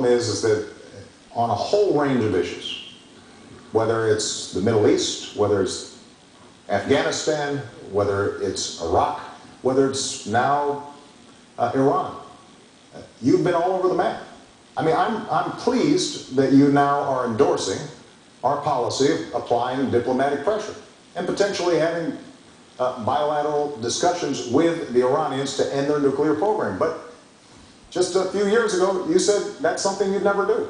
is that on a whole range of issues, whether it's the Middle East, whether it's Afghanistan, whether it's Iraq, whether it's now Iran, you've been all over the map. I mean, I'm pleased that you now are endorsing our policy of applying diplomatic pressure and potentially having bilateral discussions with the Iranians to end their nuclear program. But just a few years ago, you said that's something you'd never do.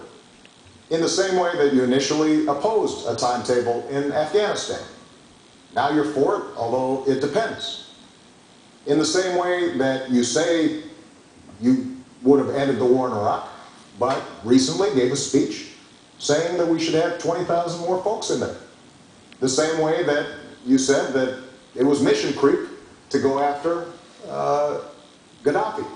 In the same way that you initially opposed a timetable in Afghanistan. Now you're for it, although it depends. In the same way that you say you would have ended the war in Iraq, but recently gave a speech saying that we should have 20,000 more folks in there. The same way that you said that it was mission creep to go after Gaddafi.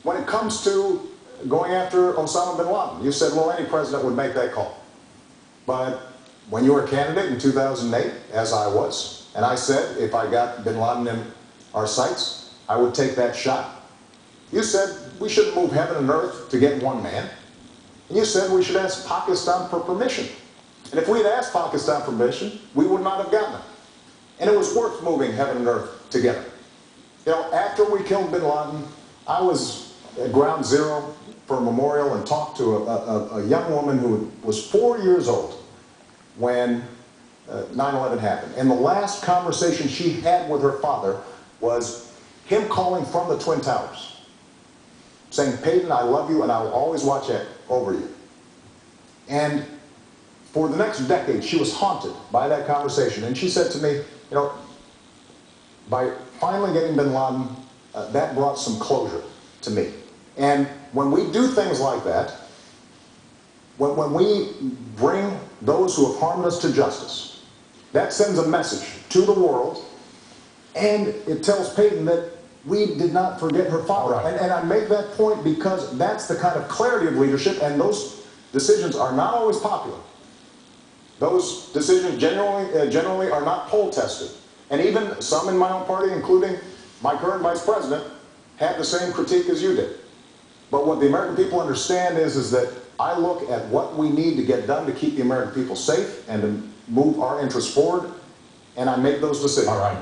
When it comes to going after Osama bin Laden, you said, well, any president would make that call. But when you were a candidate in 2008, as I was, and I said if I got bin Laden in our sights, I would take that shot, you said we shouldn't move heaven and earth to get one man. And you said we should ask Pakistan for permission. And if we had asked Pakistan for permission, we would not have gotten it. And it was worth moving heaven and earth together. You know, after we killed bin Laden, I was at ground zero for a memorial and talked to a young woman who was 4 years old when 9/11 happened. And the last conversation she had with her father was him calling from the Twin Towers, saying, Peyton, I love you and I will always watch over you. And for the next decade, she was haunted by that conversation. And she said to me, you know, by finally getting bin Laden, that brought some closure to me. And when we do things like that, when we bring those who have harmed us to justice, that sends a message to the world, and it tells Peyton that we did not forget her father. Right. And I make that point because that's the kind of clarity of leadership, and those decisions are not always popular. Those decisions generally are not poll tested. And even some in my own party, including my current vice president, had the same critique as you did. But what the American people understand is that I look at what we need to get done to keep the American people safe and to move our interests forward, and I make those decisions. All right.